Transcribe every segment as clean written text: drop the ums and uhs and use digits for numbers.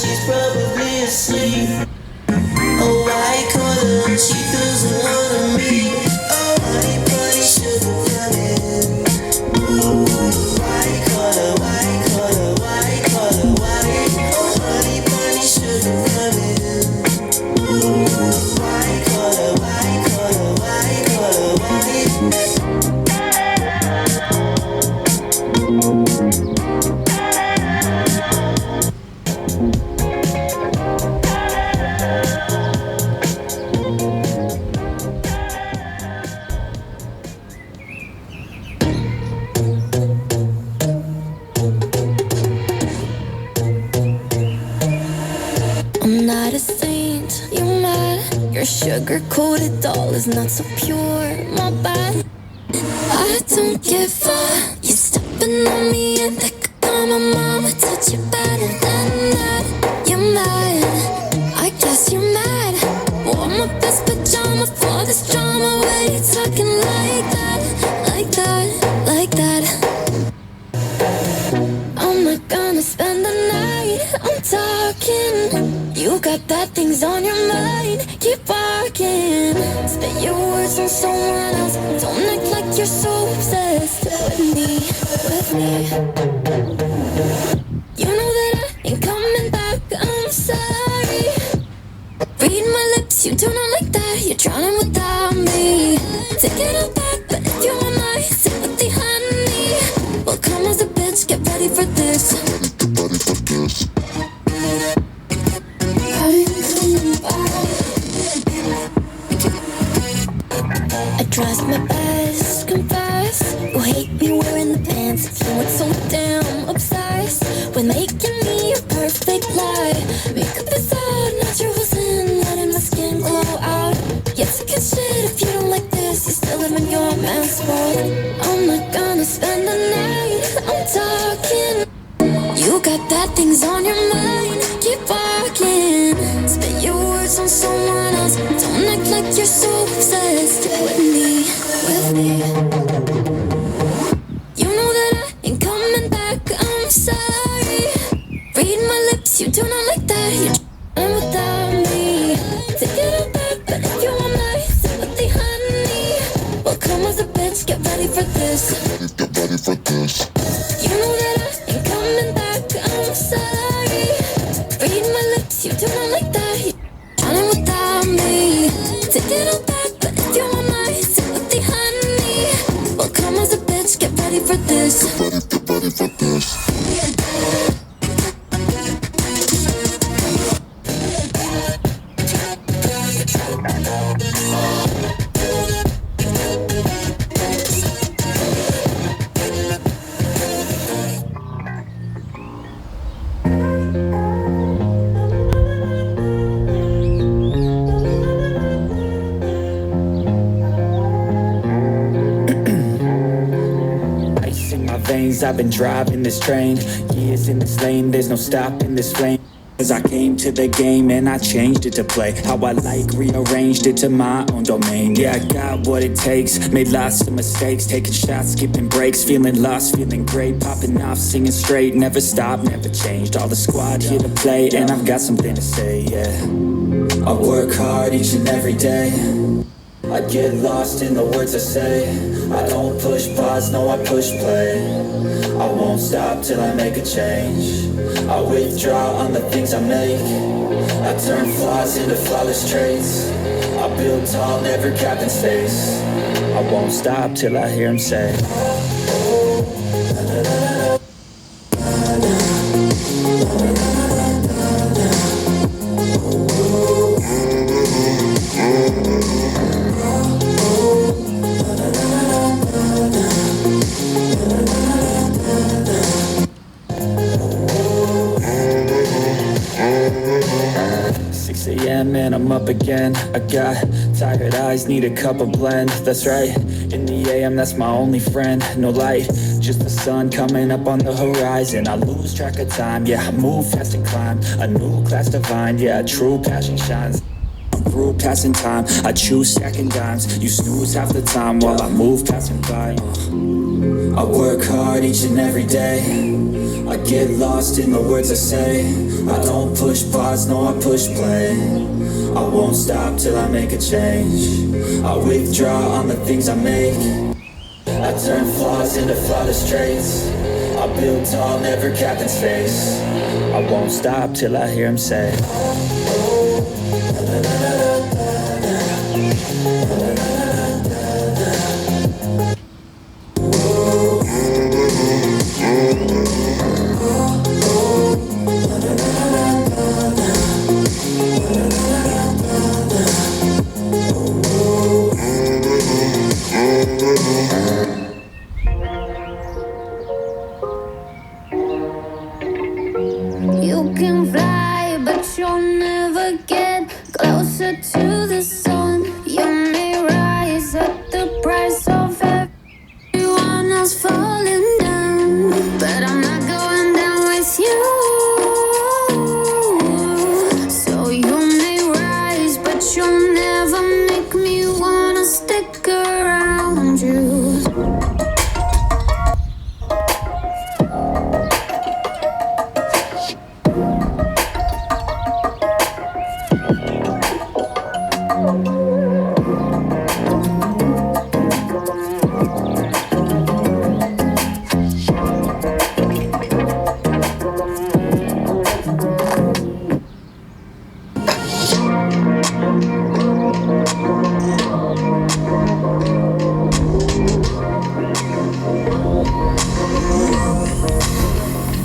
she's probably asleep. Oh, I call her, she doesn't wanna meet. Oh, honey bunny, sugar coming. Why call her, why call her, why call her, why? Oh, honey bunny, sugar coming. Why call her, why call her, why call her, why? I'm not a saint, you're mad. Your sugar-coated doll is not so pure, my bad. I don't give a, you stepping on me and that I'm a mama, touch you better than that. You're mad, I guess you're mad. Wore my best pajama for this drama. Why you talking like that, like that, like that? I'm not gonna spend the night, I'm talking. You got bad things on your mind, keep barking. Spit your words on someone else. Don't act like you're so obsessed with me, with me. You know that I ain't coming back, I'm sorry. Read my lips, you do not like that. You're drowning without me. Take it all back, but if you want my sympathy, honey, well, come as a bitch, get ready for this. I trust my best, confess. You hate me wearing the pants. If you weren't so damn obsessed with making me a perfect lie. Makeup is out, naturals in, letting my skin glow out. You took a shit if you don't like this. You still live in your man's world. I'm not gonna spend the night, I'm talking. You got bad things on your mind, keep barking. Spit your words on someone else. Don't act like you're so obsessed with me, with me. You know that I ain't coming back, I'm sorry. Read my lips, you do not like that. You're trying without me. Take it all back, but if you want my sympathy, honey, well, come as a bitch, get ready for this. Get ready for this. You know that I ain't coming back, I'm sorry. Read my lips, you do not like that. You're trying without me. Take it all back, but if you want my sympathy, honey, well, come as a bitch, get ready for this. Get ready for this. I've been driving this train, years in this lane, there's no stopping this flame. As I came to the game and I changed it to play how I like, rearranged it to my own domain. Yeah, I got what it takes, made lots of mistakes, taking shots, skipping breaks, feeling lost, feeling great, popping off, singing straight, never stopped, never changed. All the squad here to play and I've got something to say, yeah. I work hard each and every day, I get lost in the words I say. I don't push pause, no, I push play. I won't stop till I make a change. I withdraw on the things I make. I turn flaws into flawless traits. I build tall, never capped in space. I won't stop till I hear him say, and I'm up again. I got tired eyes, need a cup of blend. That's right, in the AM, that's my only friend. No light, just the sun coming up on the horizon. I lose track of time, yeah, I move fast and climb a new class divine, yeah, true passion shines. I'm through passing time, I choose stacking dimes. You snooze half the time while I move passing by. I work hard each and every day, I get lost in the words I say. I don't push pause, no I push play. I won't stop till I make a change. I withdraw on the things I make. I turn flaws into flawless traits. I build tall, never capped in space. I won't stop till I hear him say. You can fly, but you'll never get closer to the sun. You may rise at the price of everyone else falling down, but I'm not going down with you. So you may rise, but you'll never make me wanna stick around you.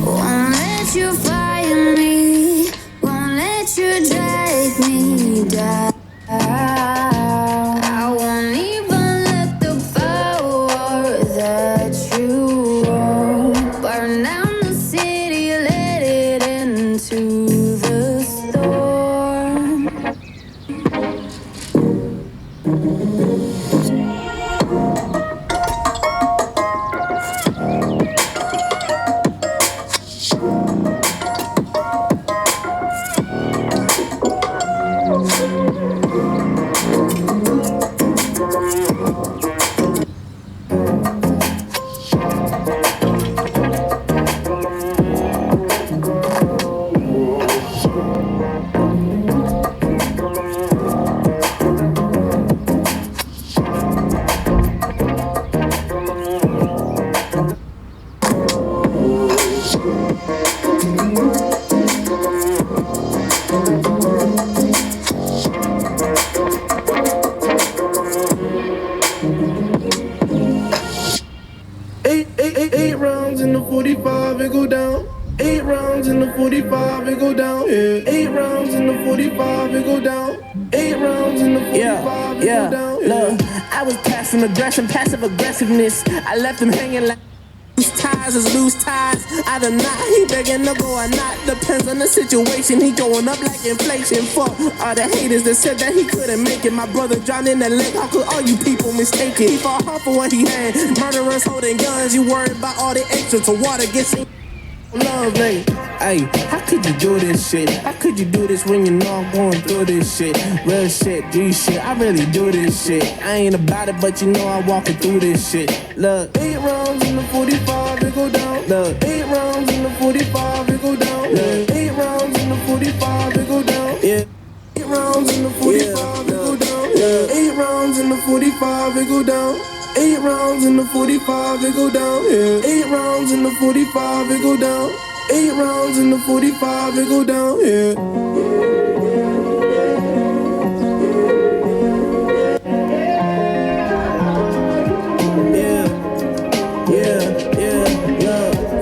Won't let you fire me, won't let you drag me down. I won't even let the power that you own burn down the city, let it into the storm. Eight rounds in the 45, it go down. 8 rounds in the 45, it go down. Yeah. 8 rounds in the 45, it go down. 8 rounds in the 45, it go down. Yeah. Look, I was passive aggression, passive aggressiveness. I left him hanging like loose ties is loose ties. Either not, he begging to go or not. Depends on the situation. He going up like inflation. Fuck all the haters that said that he couldn't make it. My brother drowned in the lake. How could all you people mistake it? He fought hard for what he had. Murderers holding guns. You worried about all the extra to water gets in. Love, mate. Hey, how could you do this shit? How could you do this when you know I'm going through this shit? Real shit, G shit, I really do this shit. I ain't about it, but you know I'm walking through this shit. Look, 8 rounds in the 45, it go down. look, 8 rounds in the 45, it go down. Look. 8 rounds in the 45, it go down. yeah, 8 rounds in the 45, it go down. Yeah. 8 rounds in the 45, it go down. 8 rounds in the 45, it go down. Yeah. 8 rounds in the 45, it go down. 8 rounds in the 45, it go down. Yeah.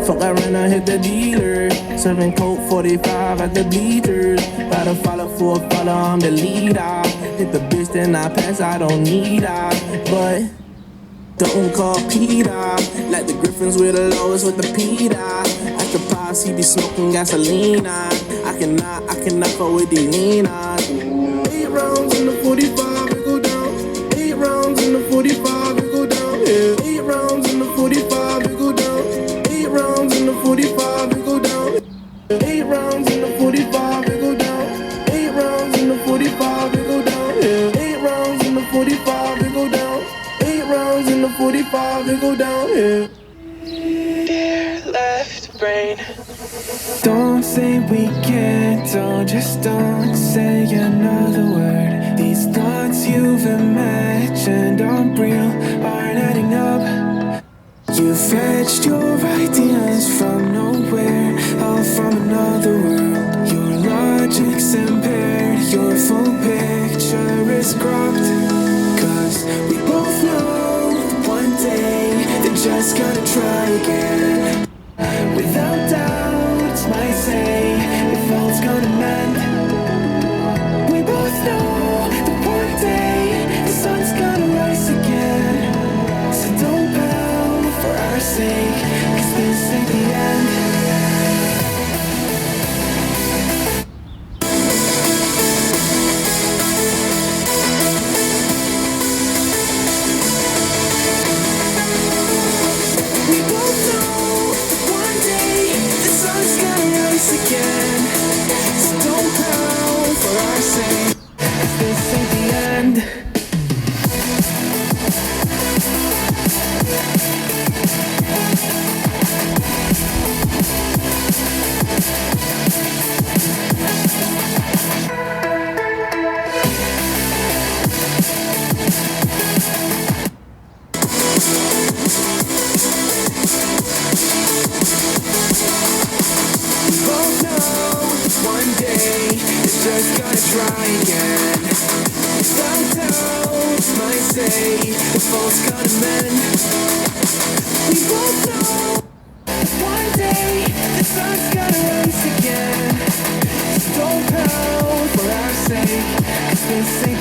Fuck, I ran, I hit the dealer. Serving Coke 45 at the bleachers. About to follow for a follow, I'm the leader. Hit the bitch, then I pass, I don't need her. But don't call Peter. Like the Griffins with the lowest with the Peter. At the pops, he be smoking gasoline. I cannot fuck with these Ninas. 8 rounds in the 45, it go down. 8 rounds in the 45, it go down. Yeah. 8 rounds in the 45, it go down. 8 rounds in the 45, it go down. 8 rounds in the 45, it go down. 8 rounds in the 45, it go down. Yeah. 8 rounds in the 45, it go down. 8 rounds in the 45, it go down. Yeah. Dear left brain. train. Don't say we can't, just don't say another word. These thoughts you've imagined aren't real, aren't adding up. You fetched your ideas from nowhere, all from another world. Your logic's impaired, your full picture is cropped. Cause we both know that one day they're just gonna try again. Without doubt, might say if all's gonna mend. We both know that one day the sun's gonna rise again. So don't pout for our sake, cause this ain't the end. We both know that one day the sun's gonna rise again. So don't pout for our sake, cause this ain't the end. Both know one day it's just gonna try again. Without doubt, might say the fault's gonna mend. We both know one day the sun's gonna rise again. So don't pout for our sake, cause this ain't